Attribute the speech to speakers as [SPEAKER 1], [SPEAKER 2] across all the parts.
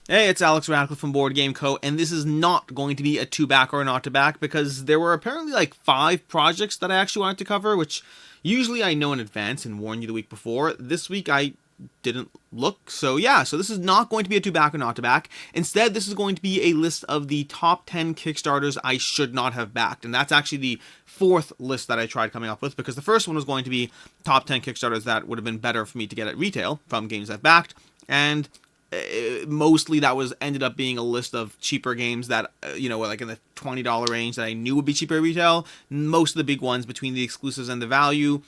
[SPEAKER 1] Hey, it's Alex Radcliffe from Board Game Co., and this is not going to be a to-back or not-to-back because there were apparently like 5 projects that I actually wanted to cover, which usually I know in advance and warn you the week before. This week I didn't look, so yeah, so this is not going to be a to-back or not-to-back. Instead, this is going to be a list of the top 10 Kickstarters I should not have backed, and that's actually the 4th list that I tried coming up with, because the first one was going to be top 10 Kickstarters that would have been better for me to get at retail from games I've backed, and mostly that was ended up being a list of cheaper games that were like in the $20 range that I knew would be cheaper at retail. Most of the big ones between the exclusives and the value,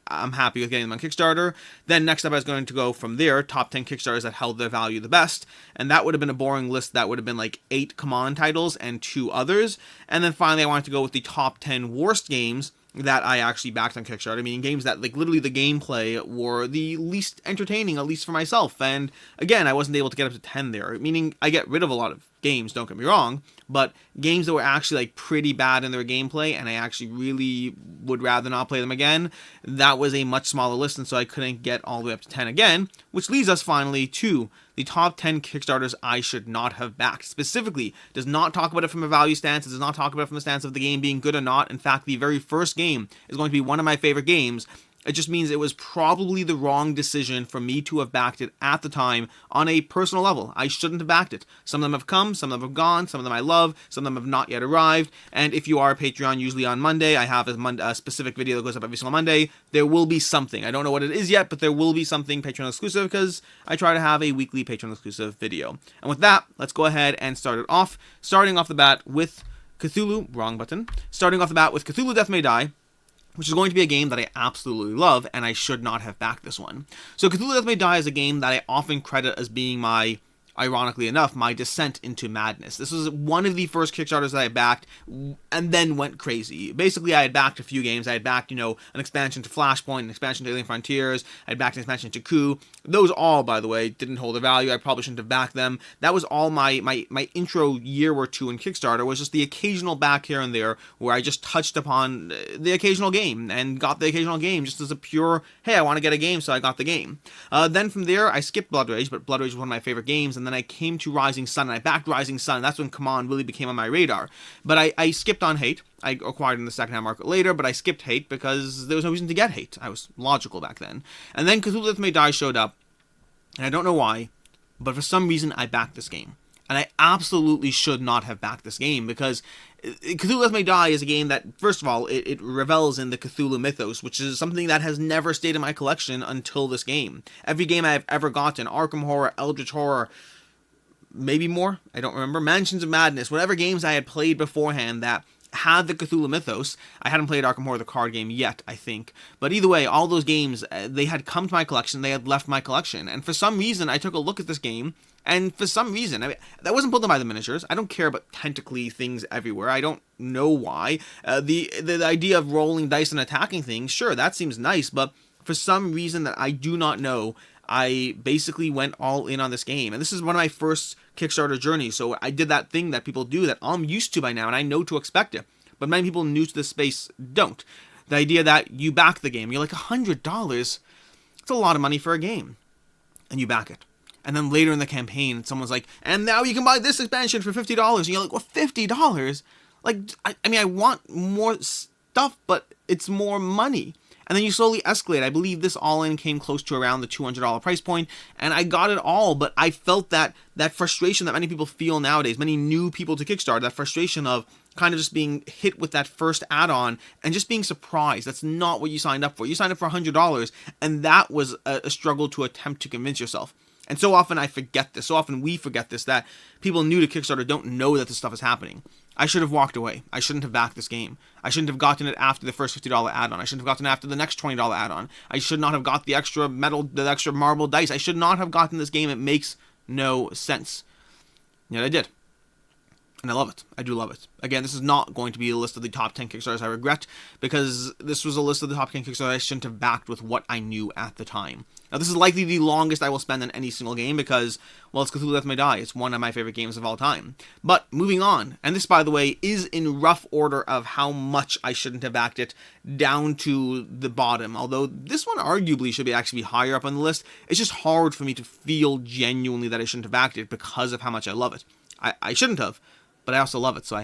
[SPEAKER 1] I'm happy with getting them on Kickstarter. Then next up I was going to go from there, top 10 Kickstarters that held their value the best, and that would have been a boring list. That would have been like 8 Command titles and 2 others. And then finally I wanted to go with the top 10 worst games that I actually backed on Kickstarter, meaning games that, like, literally the gameplay were the least entertaining, at least for myself. And again, I wasn't able to get up to 10 there, meaning I get rid of a lot of games, don't get me wrong, but games that were actually like pretty bad in their gameplay and I actually really would rather not play them again, that was a much smaller list, and so I couldn't get all the way up to 10 again, which leads us finally to the top 10 Kickstarters I should not have backed. Specifically, does not talk about it from a value stance, it does not talk about it from the stance of the game being good or not. In fact, the very first game is going to be one of my favorite games. It just means it was probably the wrong decision for me to have backed it at the time on a personal level. I shouldn't have backed it. Some of them have come, some of them have gone, some of them I love, some of them have not yet arrived. And if you are a Patreon, usually on Monday, I have a specific video that goes up every single Monday. There will be something. I don't know what it is yet, but there will be something Patreon exclusive because I try to have a weekly Patreon exclusive video. And with that, let's go ahead and start it off. Starting off the bat with Cthulhu, wrong button. Starting off the bat with Cthulhu Death May Die, which is going to be a game that I absolutely love, and I should not have backed this one. So Cthulhu Death May Die is a game that I often credit as being my, ironically enough, my descent into madness. This was one of the first Kickstarters that I backed, and then went crazy. Basically, I had backed a few games. I had backed, an expansion to Flashpoint, an expansion to Alien Frontiers. I had backed an expansion to Coup. Those all, by the way, didn't hold a value. I probably shouldn't have backed them. That was all my intro year or two in Kickstarter, was just the occasional back here and there where I just touched upon the occasional game and got the occasional game just as a pure, hey, I want to get a game, so I got the game. Then from there, I skipped Blood Rage, but Blood Rage was one of my favorite games, and then I came to Rising Sun, and I backed Rising Sun, and that's when Command really became on my radar. But I skipped on Hate. I acquired in the second-hand market later, but I skipped Hate because there was no reason to get Hate. I was logical back then. And then Cthulhu Death May Die showed up, and I don't know why, but for some reason I backed this game. And I absolutely should not have backed this game, because Cthulhu Death May Die is a game that, first of all, it revels in the Cthulhu mythos, which is something that has never stayed in my collection until this game. Every game I've ever gotten, Arkham Horror, Eldritch Horror, maybe more, I don't remember, Mansions of Madness, whatever games I had played beforehand that had the Cthulhu mythos. I hadn't played Arkham Horror, the card game, yet, I think. But either way, all those games, they had come to my collection, they had left my collection. And for some reason, I took a look at this game, and for some reason, I mean, that wasn't pulled in by the miniatures. I don't care about tentacly things everywhere. I don't know why. The idea of rolling dice and attacking things, sure, that seems nice, but for some reason that I do not know, I basically went all in on this game. And this is one of my first Kickstarter journeys, so I did that thing that people do that I'm used to by now, and I know to expect it. But many people new to this space don't. The idea that you back the game, you're like, $100? It's a lot of money for a game. And you back it. And then later in the campaign, someone's like, and now you can buy this expansion for $50. And you're like, well, $50? Like, I mean, I want more stuff, but it's more money. And then you slowly escalate. I believe this all-in came close to around the $200 price point, and I got it all, but I felt that frustration that many people feel nowadays, many new people to Kickstarter, that frustration of kind of just being hit with that first add-on and just being surprised. That's not what you signed up for. You signed up for $100, and that was a struggle to attempt to convince yourself. And so often I forget this, so often we forget this, that people new to Kickstarter don't know that this stuff is happening. I should have walked away. I shouldn't have backed this game. I shouldn't have gotten it after the first $50 add-on. I shouldn't have gotten it after the next $20 add-on. I should not have got the extra marble dice. I should not have gotten this game. It makes no sense. Yet I did. And I love it. I do love it. Again, this is not going to be a list of the top 10 Kickstarters I regret, because this was a list of the top 10 Kickstarters I shouldn't have backed with what I knew at the time. Now, this is likely the longest I will spend on any single game because, well, it's Cthulhu Death May Die. It's one of my favorite games of all time. But moving on, and this, by the way, is in rough order of how much I shouldn't have backed it down to the bottom. Although this one arguably should actually be higher up on the list. It's just hard for me to feel genuinely that I shouldn't have backed it because of how much I love it. I shouldn't have, but I also love it, so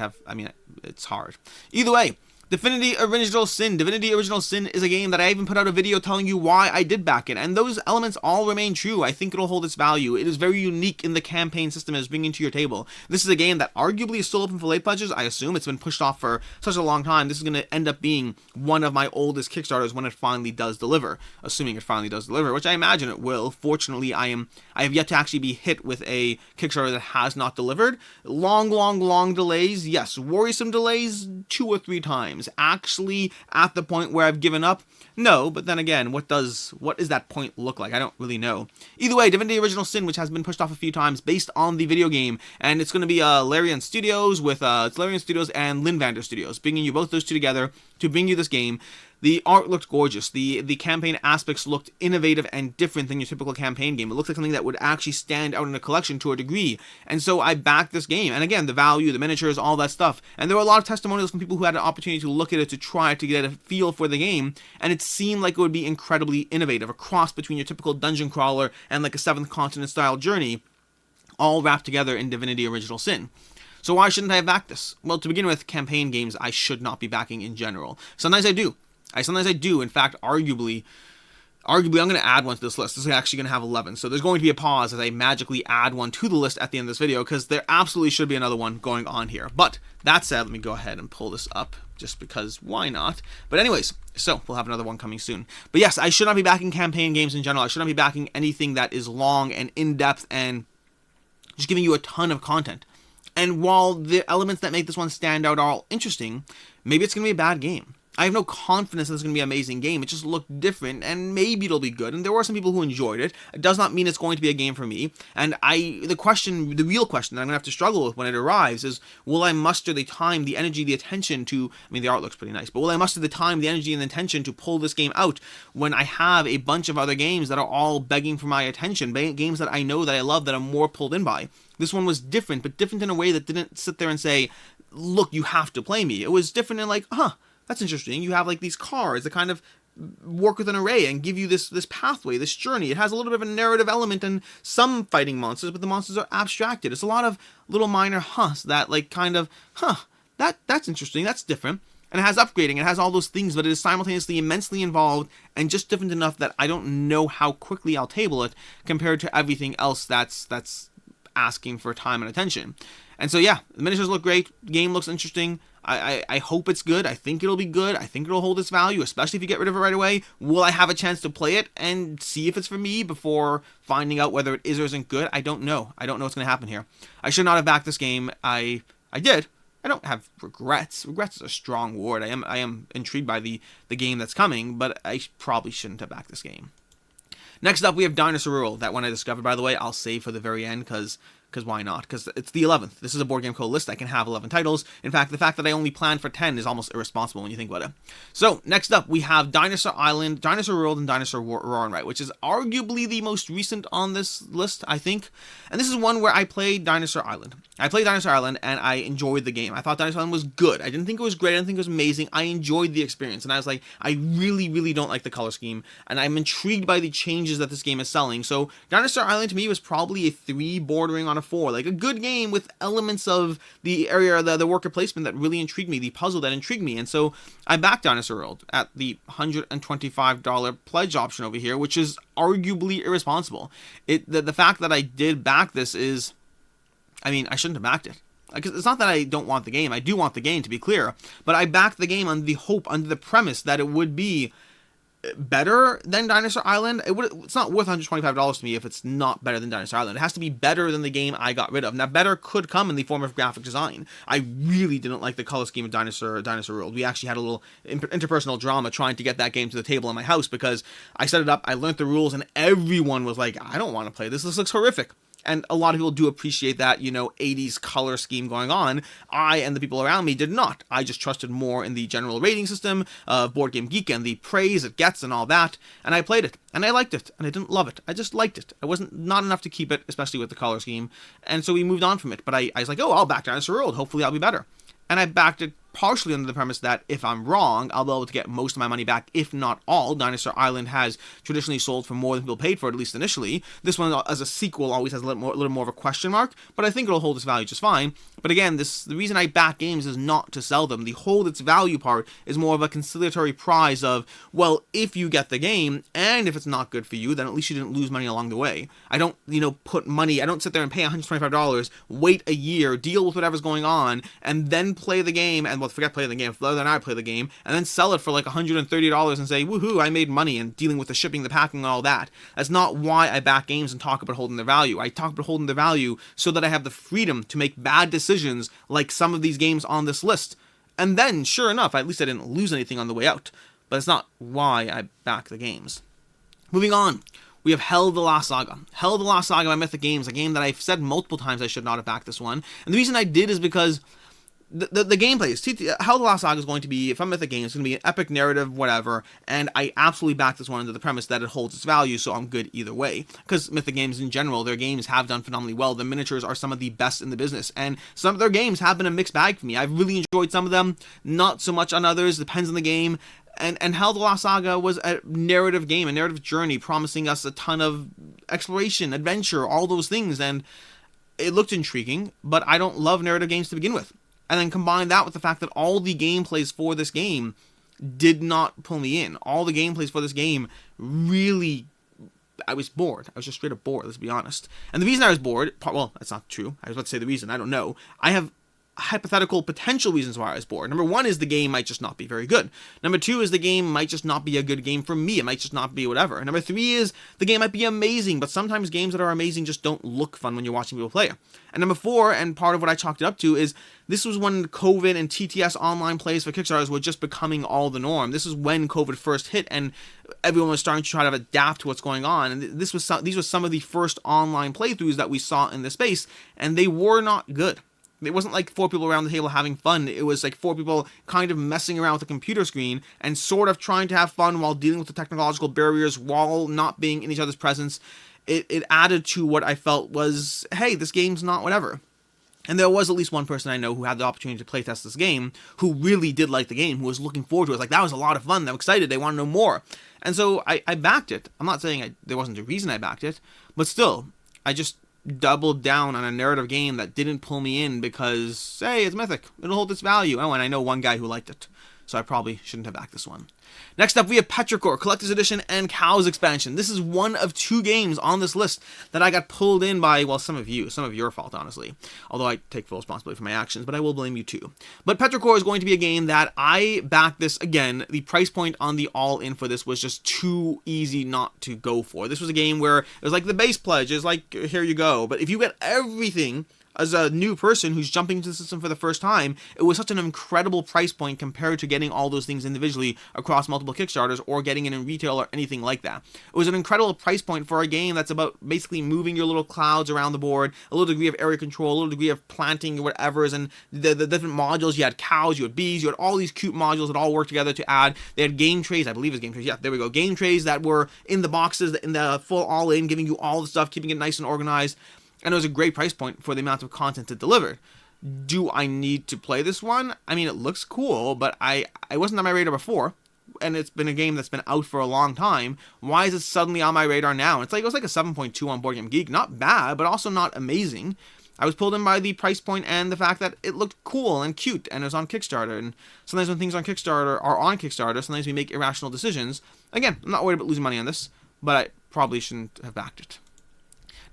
[SPEAKER 1] it's hard. Either way, Divinity Original Sin. Divinity Original Sin is a game that I even put out a video telling you why I did back it, and those elements all remain true. I think it'll hold its value. It is very unique in the campaign system it's bringing to your table. This is a game that arguably is still open for late pledges. I assume it's been pushed off for such a long time. This is going to end up being one of my oldest Kickstarters when it finally does deliver, assuming it finally does deliver, which I imagine it will. Fortunately, I have yet to actually be hit with a Kickstarter that has not delivered. Long delays. Yes, worrisome delays 2 or 3 times. Actually at the point where I've given up? No, but then again, what does that point look like? I don't really know. Either way, Divinity Original Sin, which has been pushed off a few times based on the video game, and it's going to be Larian Studios it's Larian Studios and Linvander Studios, bringing you both those two together to bring you this game. The art looked gorgeous. The campaign aspects looked innovative and different than your typical campaign game. It looked like something that would actually stand out in a collection to a degree. And so I backed this game. And again, the value, the miniatures, all that stuff. And there were a lot of testimonials from people who had an opportunity to look at it to try to get a feel for the game. And it seemed like it would be incredibly innovative. A cross between your typical dungeon crawler and like a Seventh Continent style journey, all wrapped together in Divinity Original Sin. So why shouldn't I have backed this? Well, to begin with, campaign games I should not be backing in general. Sometimes I do. Sometimes I do. In fact, arguably, I'm going to add one to this list. This is actually going to have 11. So there's going to be a pause as I magically add one to the list at the end of this video, because there absolutely should be another one going on here. But that said, let me go ahead and pull this up, just because why not? But anyways, so we'll have another one coming soon. But yes, I should not be backing campaign games in general. I should not be backing anything that is long and in-depth and just giving you a ton of content. And while the elements that make this one stand out are all interesting, maybe it's going to be a bad game. I have no confidence that it's going to be an amazing game. It just looked different, and maybe it'll be good. And there were some people who enjoyed it. It does not mean it's going to be a game for me. And the real question that I'm going to have to struggle with when it arrives is, will I muster the time, the energy, the attention to, the art looks pretty nice, but will I muster the time, the energy, and the attention to pull this game out when I have a bunch of other games that are all begging for my attention, games that I know that I love, that I'm more pulled in by? This one was different, but different in a way that didn't sit there and say, look, you have to play me. It was different in like, that's interesting. You have like these cards that kind of work with an array and give you this pathway, this journey. It has a little bit of a narrative element and some fighting monsters, but the monsters are abstracted. It's a lot of little minor that like kind of, that's interesting, that's different. And it has upgrading, it has all those things, but it is simultaneously immensely involved and just different enough that I don't know how quickly I'll table it compared to everything else that's asking for time and attention. And so yeah, the miniatures look great, the game looks interesting. I hope it's good. I think it'll be good. I think it'll hold its value, especially if you get rid of it right away. Will I have a chance to play it and see if it's for me before finding out whether it is or isn't good? I don't know. I don't know what's going to happen here. I should not have backed this game. I did. I don't have regrets. Regrets is a strong word. I am intrigued by the game that's coming, but I probably shouldn't have backed this game. Next up, we have Dinosaur World. That one I discovered, by the way, I'll save for the very end, because why not? Because it's the 11th. This is a Board Game Co. list. I can have 11 titles. In fact, the fact that I only planned for 10 is almost irresponsible when you think about it. So, next up, we have Dinosaur Island, Dinosaur World, and Dinosaur Roar and Right, which is arguably the most recent on this list, I think. And this is one where I played Dinosaur Island. I played Dinosaur Island, and I enjoyed the game. I thought Dinosaur Island was good. I didn't think it was great. I didn't think it was amazing. I enjoyed the experience. And I was like, I really, really don't like the color scheme. And I'm intrigued by the changes that this game is selling. So, Dinosaur Island, to me, was probably a 3 bordering on a 4. Like, a good game with elements of the area, the worker placement that really intrigued me, the puzzle that intrigued me. And so I backed Dinosaur World at the $125 pledge option over here, which is arguably irresponsible. The fact that I did back this is, I shouldn't have backed it. Because it's not that I don't want the game. I do want the game, to be clear. But I backed the game on the hope, under the premise that it would be better than Dinosaur Island. It's not worth $125 to me if it's not better than Dinosaur Island. It has to be better than the game I got rid of. Now, better could come in the form of graphic design. I really didn't like the color scheme of Dinosaur World. We actually had a little interpersonal drama trying to get that game to the table in my house, because I set it up, I learned the rules, and everyone was like, I don't want to play this. This looks horrific. And a lot of people do appreciate that, 80s color scheme going on. I and the people around me did not. I just trusted more in the general rating system of Board Game Geek and the praise it gets and all that. And I played it, and I liked it, and I didn't love it. I just liked it. I wasn't not enough to keep it, especially with the color scheme. And so we moved on from it. But I was like, oh, I'll back Dinosaur World. Hopefully I'll be better. And I backed it partially under the premise that if I'm wrong, I'll be able to get most of my money back, if not all. Dinosaur Island has traditionally sold for more than people paid for it, at least initially. This one, as a sequel, always has a little more of a question mark, but I think it'll hold its value just fine. But again, the reason I back games is not to sell them. The hold its value part is more of a conciliatory prize of, well, if you get the game, and if it's not good for you, then at least you didn't lose money along the way. I don't, put money, I don't sit there and pay $125, wait a year, deal with whatever's going on, and then play the game, and forget playing the game, rather than I play the game, and then sell it for like $130 and say, woohoo, I made money, and dealing with the shipping, the packing, and all that. That's not why I back games and talk about holding their value. I talk about holding their value so that I have the freedom to make bad decisions like some of these games on this list. And then, sure enough, at least I didn't lose anything on the way out. But it's not why I back the games. Moving on. We have Hell the Last Saga. Hell the Last Saga by Mythic Games, a game that I've said multiple times I should not have backed this one. And the reason I did is because the gameplay is, Hell the Last Saga is going to be, if I'm Mythic Games, it's going to be an epic narrative, whatever, and I absolutely back this one under the premise that it holds its value, so I'm good either way. Because Mythic Games in general, their games have done phenomenally well. The miniatures are some of the best in the business, and some of their games have been a mixed bag for me. I've really enjoyed some of them, not so much on others, depends on the game. And Hell the Last Saga was a narrative game, a narrative journey, promising us a ton of exploration, adventure, all those things, and it looked intriguing, but I don't love narrative games to begin with. And then combine that with the fact that all the gameplays for this game did not pull me in. All the gameplays for this game really, I was bored. I was just straight up bored, let's be honest. And the reason I was bored, well, that's not true. I was about to say the reason, I don't know. I have hypothetical potential reasons why I was bored. Number one is the game might just not be very good. Number two is the game might just not be a good game for me. It might just not be whatever. And number three is the game might be amazing, but sometimes games that are amazing just don't look fun when you're watching people play. And number four, and part of what I chalked it up to, is this was when COVID and TTS online plays for Kickstarters were just becoming all the norm. This is when COVID first hit and everyone was starting to try to adapt to what's going on. And these were some of the first online playthroughs that we saw in this space, and they were not good. It wasn't like four people around the table having fun. It was like four people kind of messing around with a computer screen and sort of trying to have fun while dealing with the technological barriers while not being in each other's presence. It added to what I felt was, hey, this game's not whatever. And there was at least one person I know who had the opportunity to playtest this game who really did like the game, who was looking forward to it. It was like, that was a lot of fun. They were excited. They want to know more. And so I backed it. I'm not saying there wasn't a reason I backed it, but still, I just doubled down on a narrative game that didn't pull me in because, hey, it's Mythic. It'll hold its value. Oh, and I know one guy who liked it. So I probably shouldn't have backed this one. Next up, we have Petrichor, Collector's Edition and Cows Expansion. This is one of two games on this list that I got pulled in by, well, some of your fault, honestly. Although I take full responsibility for my actions, but I will blame you too. But Petrichor is going to be a game that I backed this again. The price point on the all-in for this was just too easy not to go for. This was a game where it was like the base pledge is like, here you go. But if you get everything as a new person who's jumping into the system for the first time, it was such an incredible price point compared to getting all those things individually across multiple Kickstarters or getting it in retail or anything like that. It was an incredible price point for a game that's about basically moving your little clouds around the board, a little degree of area control, a little degree of planting or whatever's, and the different modules. You had cows, you had bees, you had all these cute modules that all worked together to add. They had game trays, I believe it's game trays, yeah, there we go, game trays that were in the boxes, in the full all-in, giving you all the stuff, keeping it nice and organized. And it was a great price point for the amount of content it delivered. Do I need to play this one? I mean, it looks cool, but I wasn't on my radar before, and it's been a game that's been out for a long time. Why is it suddenly on my radar now? It was like a 7.2 on Board Game Geek. Not bad, but also not amazing. I was pulled in by the price point and the fact that it looked cool and cute, and it was on Kickstarter. And sometimes when things on Kickstarter are on Kickstarter, sometimes we make irrational decisions. Again, I'm not worried about losing money on this, but I probably shouldn't have backed it.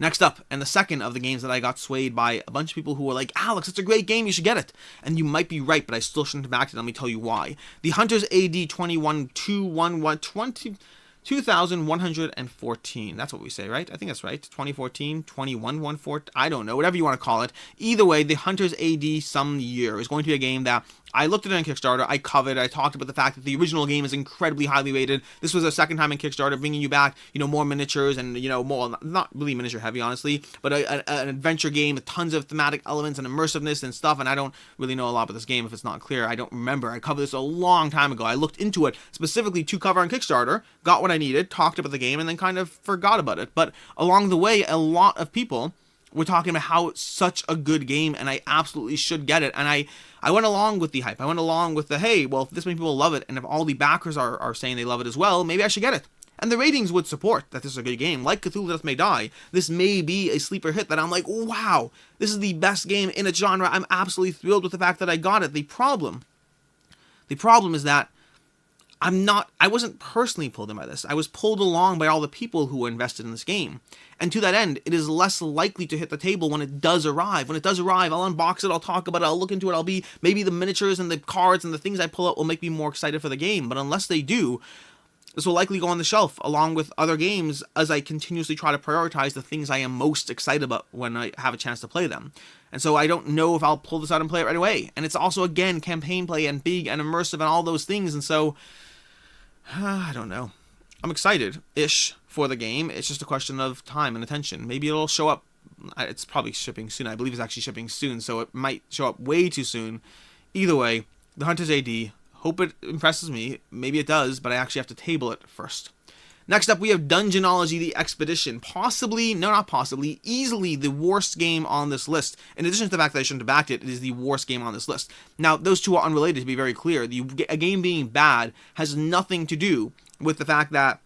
[SPEAKER 1] Next up, and the second of the games that I got swayed by a bunch of people who were like, Alex, it's a great game, you should get it. And you might be right, but I still shouldn't have backed it. Let me tell you why. The Hunters AD 2114. That's what we say, right? I think that's right. 2014, 2114. I don't know, whatever you want to call it. Either way, the Hunters AD some year is going to be a game that I looked at it on Kickstarter, I covered, I talked about the fact that the original game is incredibly highly rated. This was a second time in Kickstarter, bringing you back, more miniatures and, more, not really miniature heavy, honestly, but an adventure game with tons of thematic elements and immersiveness and stuff, and I don't really know a lot about this game if it's not clear. I don't remember. I covered this a long time ago. I looked into it specifically to cover on Kickstarter, got what I needed, talked about the game, and then kind of forgot about it. But along the way, a lot of people were talking about how it's such a good game, and I absolutely should get it, and I went along with the hype. I went along with the, hey, well, if this many people love it, and if all the backers are saying they love it as well, maybe I should get it. And the ratings would support that this is a good game. Like Cthulhu Death May Die, this may be a sleeper hit that I'm like, wow, this is the best game in its genre. I'm absolutely thrilled with the fact that I got it. The problem is that I wasn't personally pulled in by this. I was pulled along by all the people who were invested in this game. And to that end, it is less likely to hit the table when it does arrive. When it does arrive, I'll unbox it, I'll talk about it, I'll look into it, maybe the miniatures and the cards and the things I pull out will make me more excited for the game. But unless they do, this will likely go on the shelf along with other games as I continuously try to prioritize the things I am most excited about when I have a chance to play them. And so I don't know if I'll pull this out and play it right away. And it's also, again, campaign play and big and immersive and all those things. And so I don't know. I'm excited-ish for the game. It's just a question of time and attention. Maybe it'll show up. It's probably shipping soon. I believe it's actually shipping soon, so it might show up way too soon. Either way, The Hunter's AD. Hope it impresses me. Maybe it does, but I actually have to table it first. Next up, we have Dungeonology The Expedition. Easily the worst game on this list. In addition to the fact that I shouldn't have backed it, it is the worst game on this list. Now, those two are unrelated, to be very clear. A game being bad has nothing to do with the fact that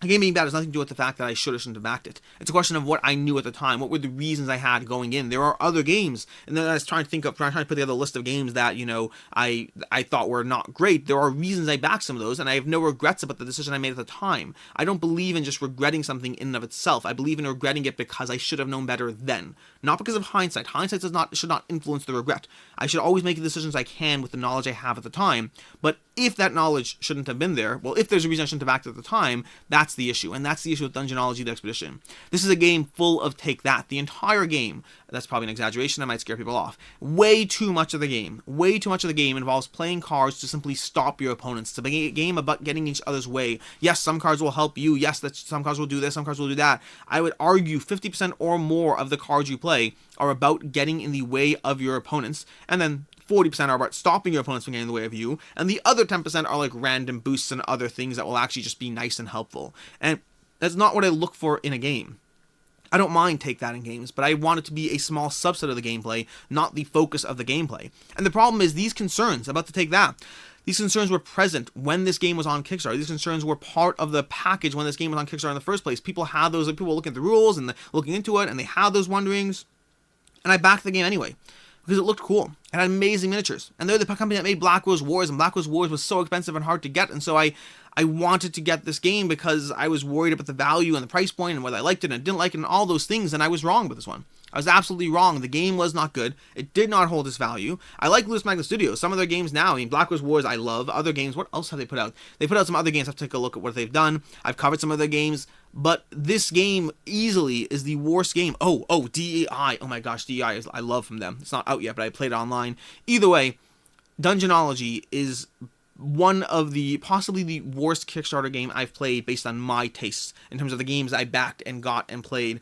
[SPEAKER 1] a game being bad has nothing to do with the fact that I should or shouldn't have backed it. It's a question of what I knew at the time. What were the reasons I had going in? There are other games, and then I was trying to put together a list of games that, I thought were not great. There are reasons I backed some of those, and I have no regrets about the decision I made at the time. I don't believe in just regretting something in and of itself. I believe in regretting it because I should have known better then. Not because of hindsight. Hindsight should not influence the regret. I should always make the decisions I can with the knowledge I have at the time, but if that knowledge shouldn't have been there, well, if there's a reason I shouldn't have backed it at the time, that's the issue, and that's the issue with Dungeonology The Expedition. This is a game full of take that. The entire game, that's probably an exaggeration, that might scare people off. Way too much of the game involves playing cards to simply stop your opponents. It's a game about getting each other's way. Yes, some cards will help you. Yes, some cards will do this, some cards will do that. I would argue 50% or more of the cards you play are about getting in the way of your opponents, and then 40% are about stopping your opponents from getting in the way of you, and the other 10% are like random boosts and other things that will actually just be nice and helpful. And that's not what I look for in a game. I don't mind take that in games, but I want it to be a small subset of the gameplay, not the focus of the gameplay. And the problem is these concerns about the take that. These concerns were present when this game was on Kickstarter. These concerns were part of the package when this game was on Kickstarter in the first place. People had those, people were looking at the rules and looking into it, and they had those wonderings. And I backed the game anyway, because it looked cool. It had amazing miniatures. And they're the company that made Black Rose Wars, and Black Rose Wars was so expensive and hard to get, and so I wanted to get this game because I was worried about the value and the price point and whether I liked it and didn't like it and all those things, and I was wrong with this one. I was absolutely wrong. The game was not good. It did not hold its value. I like Loose Magnet Studios. Some of their games now, Black Rose Wars I love. Other games, what else have they put out? They put out some other games. I have to take a look at what they've done. I've covered some of their games, but this game easily is the worst game. Oh, DEI. Oh my gosh, DEI I love from them. It's not out yet, but I played it online. Either way, Dungeonology is one of possibly the worst Kickstarter game I've played based on my tastes in terms of the games I backed and got and played.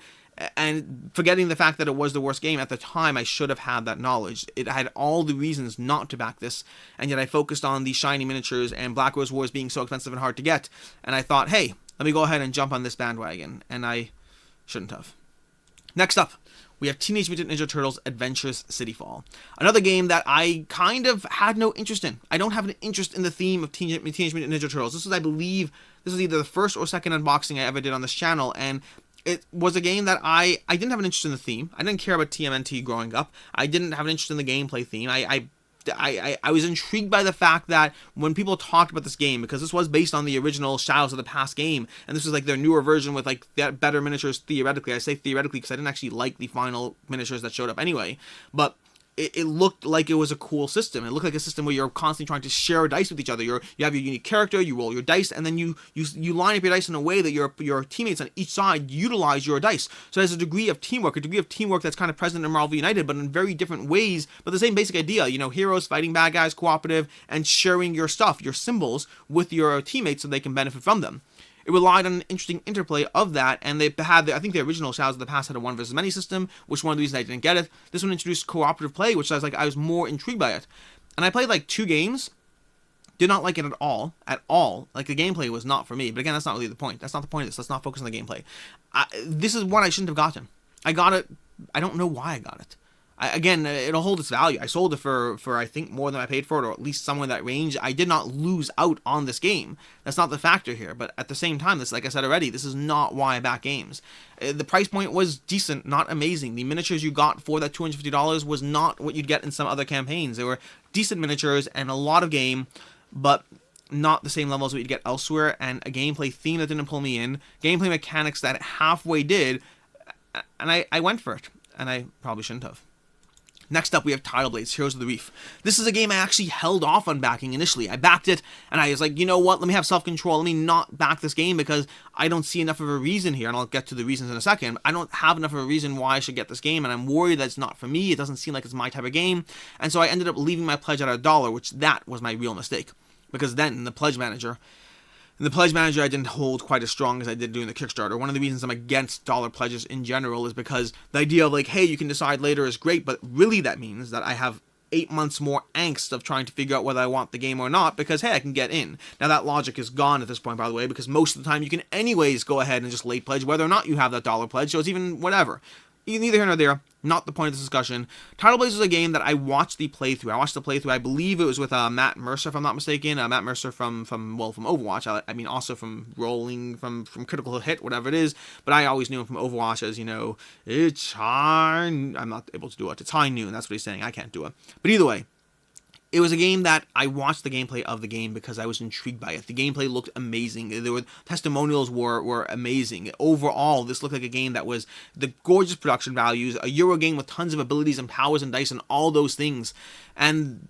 [SPEAKER 1] And forgetting the fact that it was the worst game, at the time I should have had that knowledge. It had all the reasons not to back this, and yet I focused on the shiny miniatures and Black Rose Wars being so expensive and hard to get, and I thought, hey, let me go ahead and jump on this bandwagon, and I shouldn't have. Next up, we have Teenage Mutant Ninja Turtles Adventures Cityfall. Another game that I kind of had no interest in. I don't have an interest in the theme of Teenage Mutant Ninja Turtles. This was, I believe, either the first or second unboxing I ever did on this channel, and it was a game that I didn't have an interest in the theme. I didn't care about TMNT growing up. I didn't have an interest in the gameplay theme. I was intrigued by the fact that when people talked about this game, because this was based on the original Shadows of the Past game, and this was like their newer version with like better miniatures theoretically. I say theoretically because I didn't actually like the final miniatures that showed up anyway. But it looked like it was a cool system. It looked like a system where you're constantly trying to share dice with each other. You have your unique character, you roll your dice, and then you line up your dice in a way that your teammates on each side utilize your dice. So there's a degree of teamwork that's kind of present in Marvel United, but in very different ways, but the same basic idea, heroes fighting bad guys, cooperative, and sharing your stuff, your symbols, with your teammates so they can benefit from them. It relied on an interesting interplay of that, and they had, I think the original Shadows of the Past had a one versus many system, which one of the reasons I didn't get it. This one introduced cooperative play, which I was more intrigued by it. And I played like 2 games, did not like it at all. Like, the gameplay was not for me, but again, that's not really the point. That's not the point of this. Let's not focus on the gameplay. This is one I shouldn't have gotten. I got it, I don't know why I got it. Again, it'll hold its value. I sold it for I think more than I paid for it, or at least somewhere in that range. I did not lose out on this game. That's not the factor here. But at the same time, this, like I said already, this is not why I back games. The price point was decent, not amazing. The miniatures you got for that $250 was not what you'd get in some other campaigns. They were decent miniatures and a lot of game, but not the same level as what you'd get elsewhere, and a gameplay theme that didn't pull me in, gameplay mechanics that halfway did, and I went for it, and I probably shouldn't have. Next up, we have Tidal Blades, Heroes of the Reef. This is a game I actually held off on backing initially. I backed it, and I was like, you know what, let me have self-control, let me not back this game, because I don't see enough of a reason here, and I'll get to the reasons in a second. I don't have enough of a reason why I should get this game, and I'm worried that it's not for me. It doesn't seem like it's my type of game, and so I ended up leaving my pledge at $1, which that was my real mistake, because then in the pledge manager, I didn't hold quite as strong as I did doing the Kickstarter. One of the reasons I'm against dollar pledges in general is because the idea of like, hey, you can decide later is great, but really that means that I have 8 months more angst of trying to figure out whether I want the game or not, because hey, I can get in. Now that logic is gone at this point, by the way, because most of the time you can anyways go ahead and just late pledge whether or not you have that dollar pledge, so it's even whatever. Neither here nor there, not the point of this discussion. Tidal Blades is a game that I watched the playthrough. I believe it was with Matt Mercer, if I'm not mistaken. Matt Mercer from Overwatch. I mean, also from Rolling, from Critical Hit, whatever it is. But I always knew him from Overwatch as, it's high. I'm not able to do it. It's high noon. That's what he's saying. I can't do it. But either way, it was a game that I watched the gameplay of the game because I was intrigued by it. The gameplay looked amazing. Testimonials were amazing. Overall, this looked like a game that was the gorgeous production values, a Euro game with tons of abilities and powers and dice and all those things. And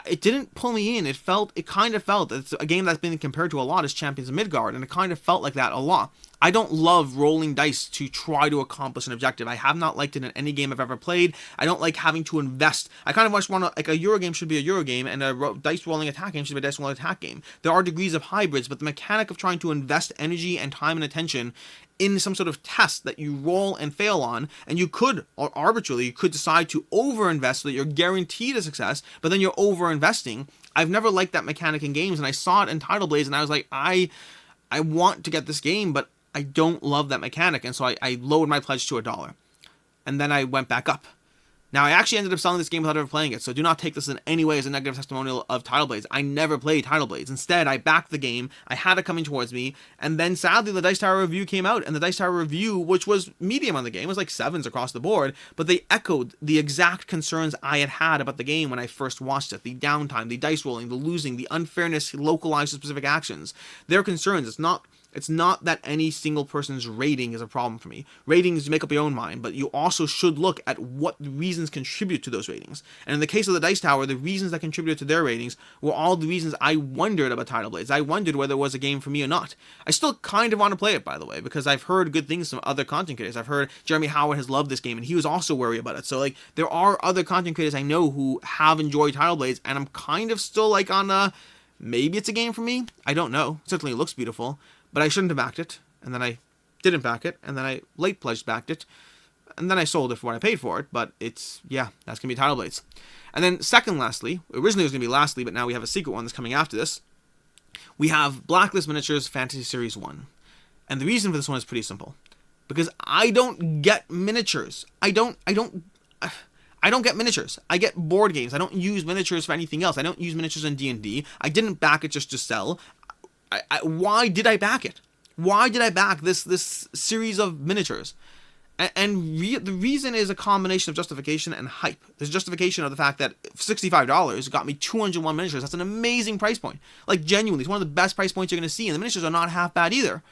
[SPEAKER 1] it didn't pull me in. It kind of felt, it's a game that's been compared to a lot as Champions of Midgard, and it kind of felt like that a lot. I don't love rolling dice to try to accomplish an objective. I have not liked it in any game I've ever played. I don't like having to invest. I kind of just want to, like, a Euro game should be a Euro game, and a dice rolling attack game should be a dice rolling attack game. There are degrees of hybrids, but the mechanic of trying to invest energy and time and attention in some sort of test that you roll and fail on, and you could, or arbitrarily, you could decide to over-invest so that you're guaranteed a success, but then you're over-investing. I've never liked that mechanic in games, and I saw it in Tidal Blades, and I was like, I want to get this game, but I don't love that mechanic, and so I lowered my pledge to $1. And then I went back up. Now, I actually ended up selling this game without ever playing it, so do not take this in any way as a negative testimonial of Tidal Blades. I never played Tidal Blades. Instead, I backed the game, I had it coming towards me, and then sadly the Dice Tower review came out, and the Dice Tower review, which was medium on the game, was like 7s across the board, but they echoed the exact concerns I had about the game when I first watched it. The downtime, the dice rolling, the losing, the unfairness localized to specific actions. Their concerns, it's not that any single person's rating is a problem for me. Ratings, you make up your own mind, but you also should look at what reasons contribute to those ratings. And in the case of the Dice Tower, the reasons that contributed to their ratings were all the reasons I wondered about Tidal Blades. I wondered whether it was a game for me or not. I still kind of want to play it, by the way, because I've heard good things from other content creators. I've heard Jeremy Howard has loved this game, and he was also worried about it. So, like, there are other content creators I know who have enjoyed Tidal Blades, and I'm kind of still, like, on maybe it's a game for me? I don't know. Certainly it looks beautiful. But I shouldn't have backed it, and then I didn't back it, and then I late pledged backed it, and then I sold it for what I paid for it, but that's going to be Tidal Blades. And then lastly, originally it was going to be lastly, but now we have a secret one that's coming after this. We have Blacklist Miniatures Fantasy Series 1. And the reason for this one is pretty simple. Because I don't get miniatures. I don't get miniatures. I get board games. I don't use miniatures for anything else. I don't use miniatures in D&D. I didn't back it just to sell. Why did I back it? Why did I back this series of miniatures? The reason is a combination of justification and hype. There's justification of the fact that $65 got me 201 miniatures. That's an amazing price point. Like, genuinely, it's one of the best price points you're going to see, and the miniatures are not half bad either.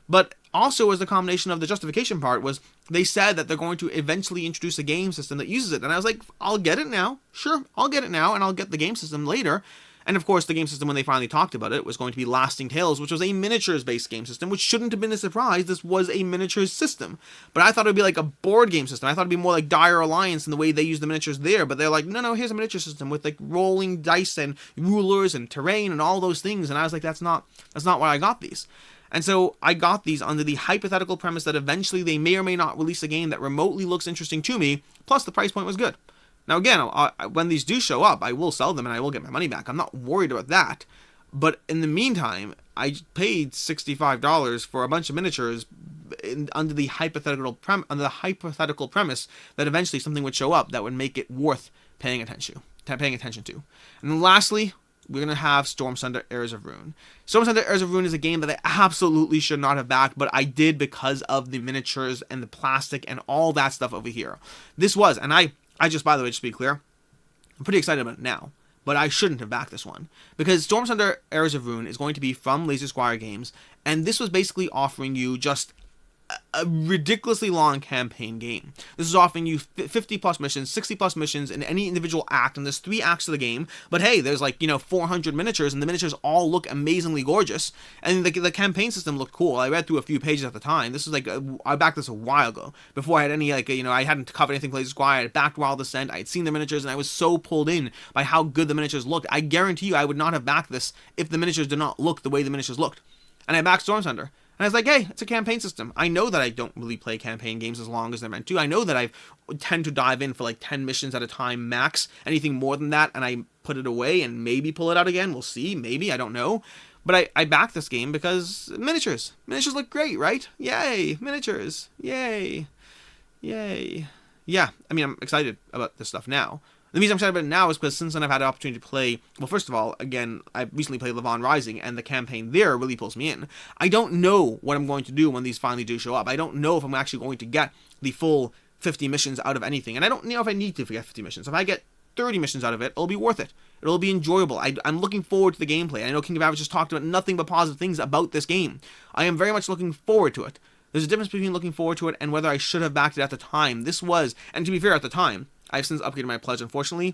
[SPEAKER 1] But also, as the combination of the justification part was, they said that they're going to eventually introduce a game system that uses it. And I was like, I'll get it now. Sure, I'll get it now, and I'll get the game system later. And of course, the game system, when they finally talked about it, was going to be Lasting Tales, which was a miniatures-based game system, which shouldn't have been a surprise. This was a miniatures system. But I thought it would be like a board game system. I thought it would be more like Dire Alliance and the way they use the miniatures there. But they're like, no, here's a miniature system with like rolling dice and rulers and terrain and all those things. And I was like, that's not why I got these. And so I got these under the hypothetical premise that eventually they may or may not release a game that remotely looks interesting to me, plus the price point was good. Now again, when these do show up, I will sell them and I will get my money back. I'm not worried about that. But in the meantime, I paid $65 for a bunch of miniatures under the hypothetical premise that eventually something would show up that would make it worth paying attention to. And then lastly, we're going to have Stormsunder Heirs of Ruin. Stormsunder Heirs of Ruin is a game that I absolutely should not have backed, but I did because of the miniatures and the plastic and all that stuff over here. This was, and I just, by the way, just to be clear, I'm pretty excited about it now, but I shouldn't have backed this one. Because Stormsunder Heirs of Ruin is going to be from Laser Squire Games, and this was basically offering you just a ridiculously long campaign game. This is offering you 50 plus missions, 60 plus missions in any individual act, and there's 3 acts of the game, but hey, there's like, 400 miniatures, and the miniatures all look amazingly gorgeous, and the campaign system looked cool. I read through a few pages at the time. This was like, I backed this a while ago, before I had any, I hadn't covered anything for Laser Squire. I had backed Wild Descent, I had seen the miniatures, and I was so pulled in by how good the miniatures looked. I guarantee you I would not have backed this if the miniatures did not look the way the miniatures looked. And I backed Stormsunder. And I was like, hey, it's a campaign system. I know that I don't really play campaign games as long as they're meant to. I know that I tend to dive in for like 10 missions at a time max. Anything more than that, and I put it away and maybe pull it out again. We'll see. Maybe. I don't know. But I backed this game because miniatures. Miniatures look great, right? Yay. Miniatures. Yay. Yay. Yeah. I mean, I'm excited about this stuff now. The reason I'm excited about it now is because since then I've had an opportunity to play, well, first of all, again, I recently played Levon Rising, and the campaign there really pulls me in. I don't know what I'm going to do when these finally do show up. I don't know if I'm actually going to get the full 50 missions out of anything, and I don't know if I need to get 50 missions. If I get 30 missions out of it, it'll be worth it. It'll be enjoyable. I'm looking forward to the gameplay. I know King of Average just talked about nothing but positive things about this game. I am very much looking forward to it. There's a difference between looking forward to it and whether I should have backed it at the time. This was, and to be fair, at the time, I've since upgraded my pledge, unfortunately.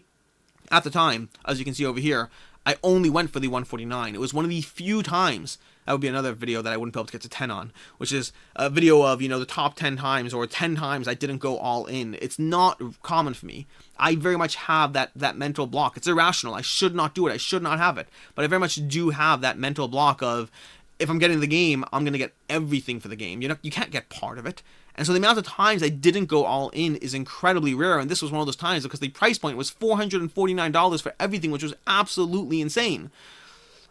[SPEAKER 1] At the time, as you can see over here, I only went for the 149. It was one of the few times, that would be another video that I wouldn't be able to get to 10 on, which is a video of, the top 10 times or 10 times I didn't go all in. It's not common for me. I very much have that mental block. It's irrational. I should not do it. I should not have it. But I very much do have that mental block of, if I'm getting the game, I'm going to get everything for the game. You can't get part of it. And so the amount of times I didn't go all in is incredibly rare, and this was one of those times because the price point was $449 for everything, which was absolutely insane.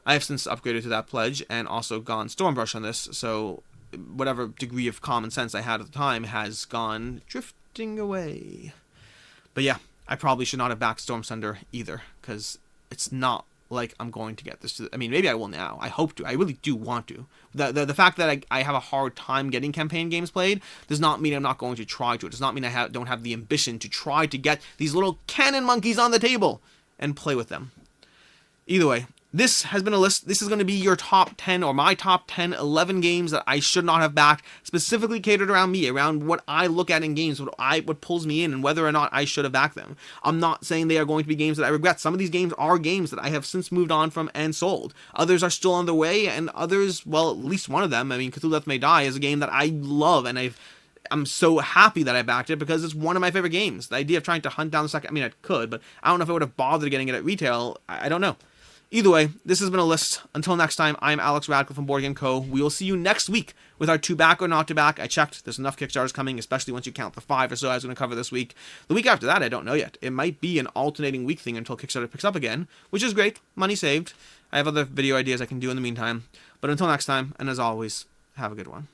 [SPEAKER 1] I have since upgraded to that pledge and also gone Stormbrush on this, so whatever degree of common sense I had at the time has gone drifting away. But yeah, I probably should not have backed Stormsunder either, because it's not like I'm going to get this. I mean, maybe I will now. I hope to. I really do want to. The fact that I have a hard time getting campaign games played does not mean I'm not going to try to. It does not mean I don't have the ambition to try to get these little cannon monkeys on the table and play with them. Either way, this has been a list. This is going to be your top 10 or my top 10, 11 games that I should not have backed, specifically catered around me, around what I look at in games, what pulls me in, and whether or not I should have backed them. I'm not saying they are going to be games that I regret. Some of these games are games that I have since moved on from and sold. Others are still on the way, and others, well, at least one of them, I mean, Cthulhu Death May Die is a game that I love, and I'm so happy that I backed it because it's one of my favorite games. The idea of trying to hunt down the second, I mean, I could, but I don't know if I would have bothered getting it at retail. I don't know. Either way, this has been a list. Until next time, I'm Alex Radical from Board Game Co. We will see you next week with our to back or not to back. I checked. There's enough Kickstarters coming, especially once you count the 5 or so I was going to cover this week. The week after that, I don't know yet. It might be an alternating week thing until Kickstarter picks up again, which is great. Money saved. I have other video ideas I can do in the meantime. But until next time, and as always, have a good one.